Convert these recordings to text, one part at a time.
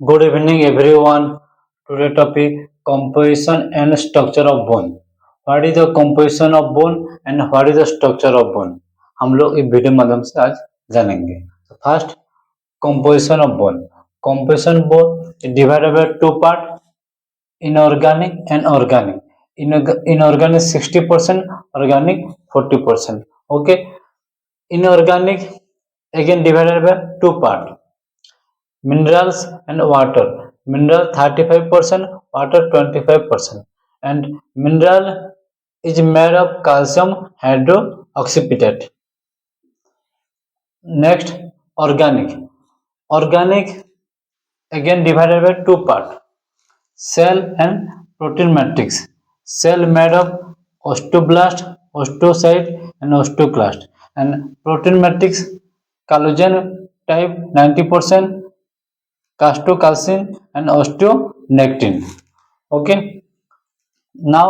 Good evening, everyone. Today topic composition and structure of bone. What is the composition of bone and what is the structure of bone? हम लोग इस video माध्यम से आज जानेंगे. First, composition of bone. Composition bone is divided by two part: inorganic and organic. Inorganic 60%, organic 40%. Okay. Inorganic again divided by two part: minerals and water. Mineral 35%, water 25%, and mineral is made of calcium hydroxypetate. Next, organic. Organic again divided by two part: cell and protein matrix. Cell made of osteoblast, osteocyte and osteoclast, and protein matrix collagen type 90%, castocalcin and osteonectin. Okay, now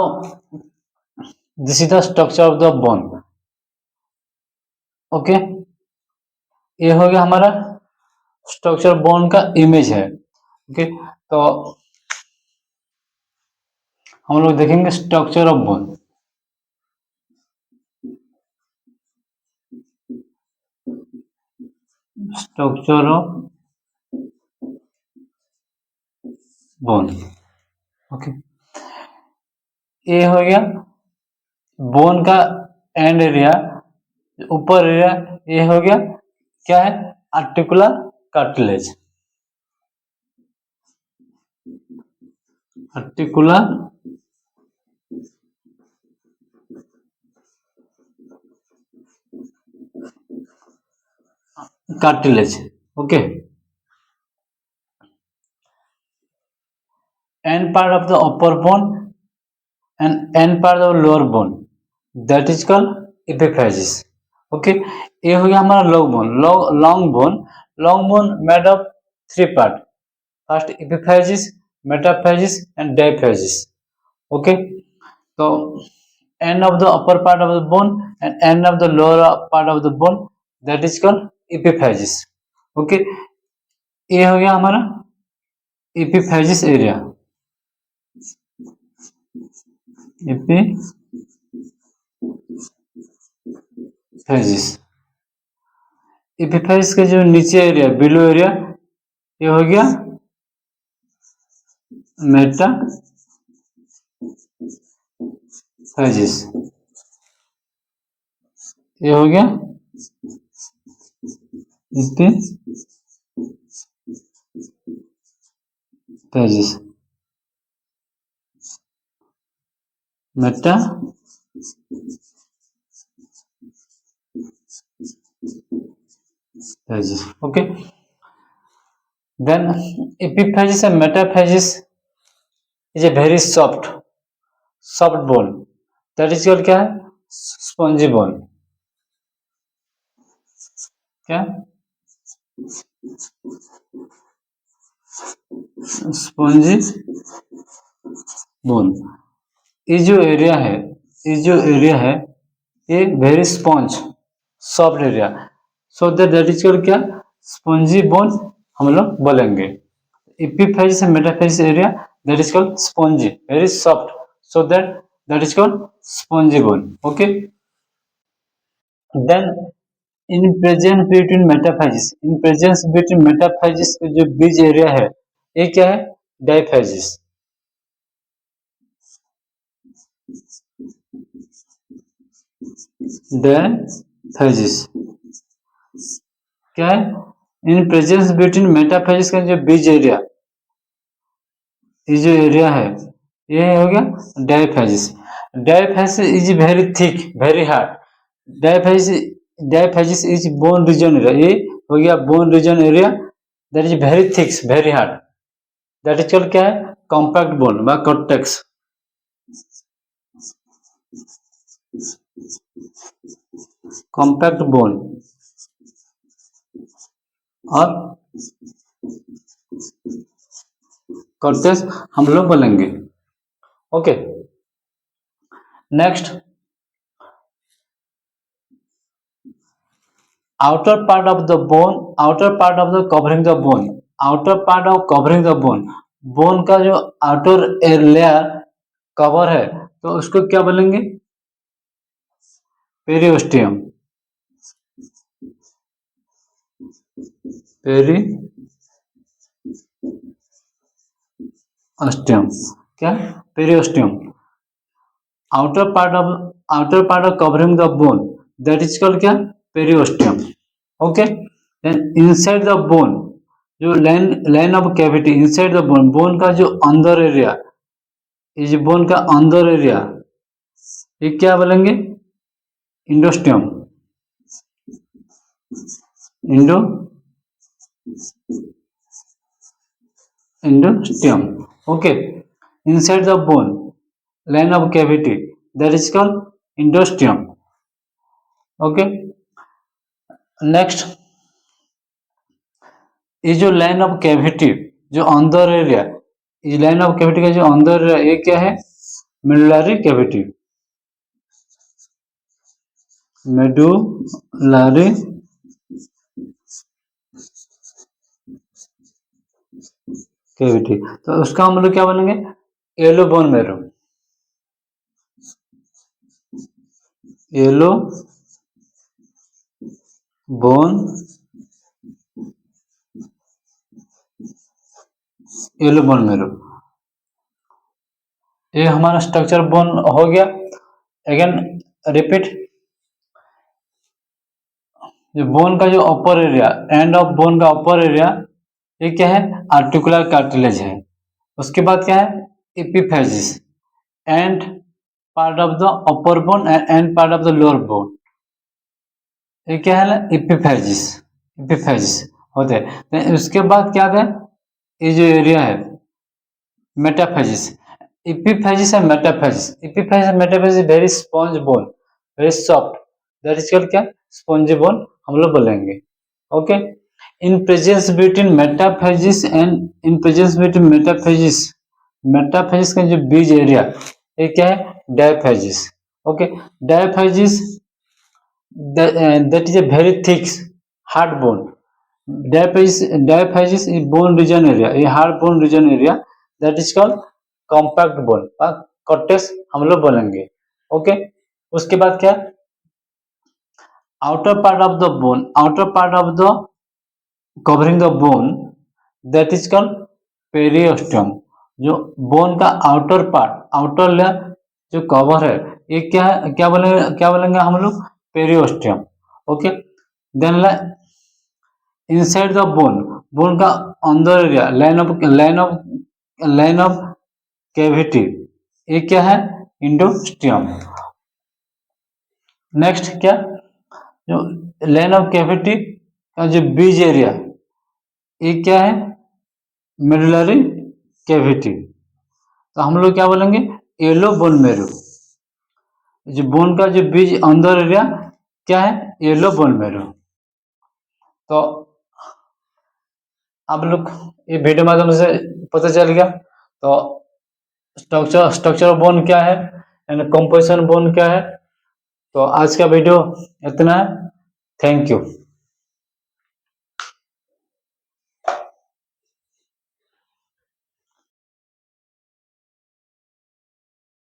this is the structure of the bone. Okay, ये हो गया हमारा structure bone का image है. Okay, तो हम लोग देखेंगे structure of bone. Structure of bone. Okay, ये हो गया बोन का एंड एरिया, ऊपर एरिया. ये हो गया क्या है? Articular cartilage. Articular cartilage. Okay, end part of the upper bone and end part of the lower bone, that is called epiphysis. Okay, ये हो गया हमारा long bone. Long bone made of three part: first epiphysis, metaphysis and diaphysis. Okay, so end of the upper part of the bone and end of the lower part of the bone, that is called epiphysis. Okay, ये हो गया हमारा epiphysis area. epiphysis. epiphysis के जो नीचे area, below area, ये हो गया मेटाफाइजिस. ये हो गया epiphysis. metaphasis. Okay, then epiphysis and metaphysis is a very soft bone, that is called क्या है? Spongy bone. क्या? Spongy bone. ये जो एरिया है ये very sponge soft area, so that is called क्या? स्पॉन्जी बोन हम लोग बोलेंगे. epiphysis and metaphysis area, that is called spongy, very soft, so that is called spongy bone. Okay, then in presence between metaphysis जो बीच area है, ये क्या है? डायफाइजिस. डायफाइजिस क्या है? इन प्रेजेंस बिटवीन मेटाफाइजिस का जो बीच एरिया, ये जो एरिया है, ये हो गया diaphysis. Diaphysis is very thick, very hard. Diaphysis is bone region area. ये हो गया bone region area, that is very thick, very hard. That is called क्या है? कॉम्पैक्ट बोन व कॉर्टेक्स. कॉम्पैक्ट बोन और कॉर्टेक्स हम लोग बोलेंगे. Okay, next outer part of the covering the bone, outer part of covering the bone, bone का जो outer layer cover है तो उसको क्या बोलेंगे, पेरियोस्टियम, पेरियोस्टियम, क्या, periosteum, outer part of covering the bone that is called क्या, periosteum. Okay, then inside the bone, जो line of cavity inside the bone, bone का जो अंदर एरिया, ये जो बोन का अंदर एरिया, ये क्या बोलेंगे, endosteum, endo endosteum. Okay, inside the bone line of cavity that is called endosteum. Okay, next, ये जो लाइन ऑफ कैविटी जो अंदर एरिया, ये लाइन ऑफ कैविटी का जो अंदर एरिया, ये क्या है, मेडुलरी कैविटी, मेडुलरी कैविटी, तो उसका हम लोग क्या बोलेंगे, yellow bone marrow, yellow bone, yellow bone marrow, ये हमारा स्ट्रक्चर बोन हो गया। अगेन रिपीट, जो बोन का जो upper area, end of bone का अपर एरिया, ये क्या है, आर्टिकुलर कार्टिलेज है। उसके बाद क्या है, epiphysis, end part of the upper bone end part of the lower bone, ये क्या है, एपिफेजिस, एपिफेजिस होते हैं। उसके बाद क्या है, ये जो एरिया है metaphysis, epiphysis and metaphysis, epiphysis and metaphysis very sponge bone, very soft, that is called क्या, स्पॉन्जी बोन हम लोग बोलेंगे। Okay, in presence between metaphysis and in presence between metaphysis, metaphysis का जो बीज एरिया, ये क्या है, diaphysis. Okay, diaphysis that is a very thick hard bone, diaphysis is bone region area, a hard bone region area that is called compact bone, cortex हम लोग बोलेंगे। Okay, उसके बाद क्या, outer part of the bone, outer part of the covering the bone that is called periosteum, जो bone का outer part, outer layer जो cover है, ये क्या है, क्या बोलेंगे हम लोग, periosteum. Okay, then inside the bone, bone का अंदर एरिया, लाइन ऑफ कैविटी, ये क्या है, इंडोस्टियम। नेक्स्ट क्या, जो लाइन ऑफ कैविटी का जो बीज एरिया, ये क्या है, मेडुलरी कैविटी, तो हम लोग क्या बोलेंगे, येलो बोन मैरो, जो बोन का जो बीज अंदर एरिया क्या है, येलो बोन मैरो। तो आप लोग ये वीडियो माध्यम से पता चल गया, तो स्ट्रक्चर ऑफ बोन क्या है एंड कंपोजिशन बोन क्या है। तो आज का वीडियो इतना है, थैंक यू।